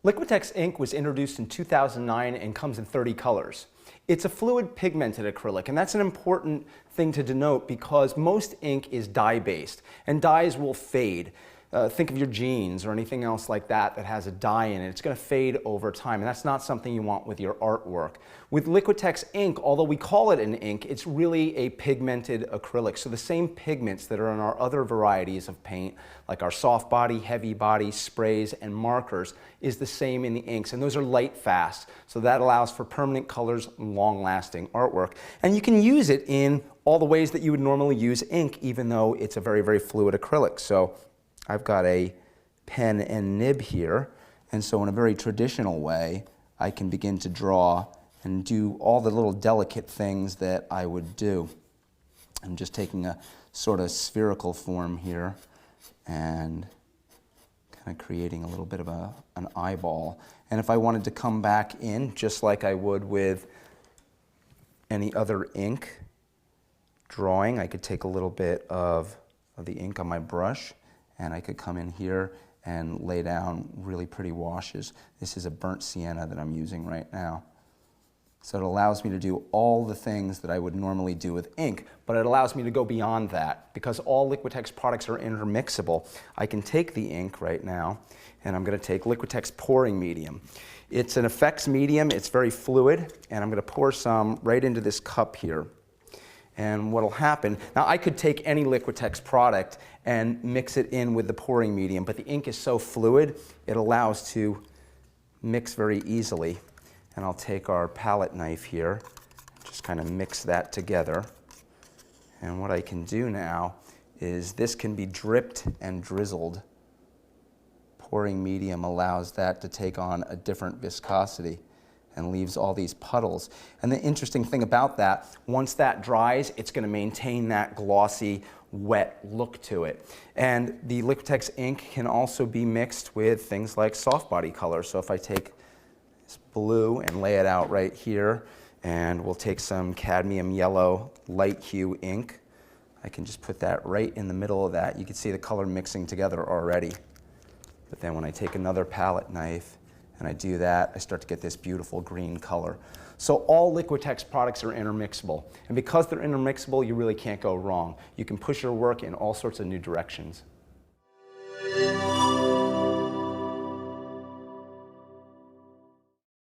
Liquitex ink was introduced in 2009 and comes in 30 colors. It's a fluid pigmented acrylic, and that's an important thing to denote because most ink is dye-based, and dyes will fade. Think of your jeans or anything else like that that has a dye in it. It's going to fade over time, and that's not something you want with your artwork. With Liquitex ink, although we call it an ink, it's really a pigmented acrylic. So the same pigments that are in our other varieties of paint, like our soft body, heavy body, sprays, and markers, is the same in the inks, and those are light fast. So that allows for permanent colors and long-lasting artwork. And you can use it in all the ways that you would normally use ink, even though it's a very, very fluid acrylic. So I've got a pen and nib here, and so in a very traditional way, I can begin to draw and do all the little delicate things that I would do. I'm just taking a sort of spherical form here and kind of creating a little bit of an eyeball. And if I wanted to come back in, just like I would with any other ink drawing, I could take a little bit of the ink on my brush, and I could come in here and lay down really pretty washes. This is a burnt sienna that I'm using right now. So it allows me to do all the things that I would normally do with ink, but it allows me to go beyond that because all Liquitex products are intermixable. I can take the ink right now, and I'm going to take Liquitex pouring medium. It's an effects medium, it's very fluid, and I'm going to pour some right into this cup here. And what'll happen, now I could take any Liquitex product and mix it in with the pouring medium, but the ink is so fluid, it allows to mix very easily. And I'll take our palette knife here, just kind of mix that together. And what I can do now is this can be dripped and drizzled. Pouring medium allows that to take on a different viscosity and leaves all these puddles. And the interesting thing about that, once that dries, it's going to maintain that glossy, wet look to it. And the Liquitex ink can also be mixed with things like soft body color. So if I take this blue and lay it out right here, and we'll take some cadmium yellow light hue ink, I can just put that right in the middle of that. You can see the color mixing together already. But then when I take another palette knife and I do that, I start to get this beautiful green color. So all Liquitex products are intermixable. And because they're intermixable, you really can't go wrong. You can push your work in all sorts of new directions.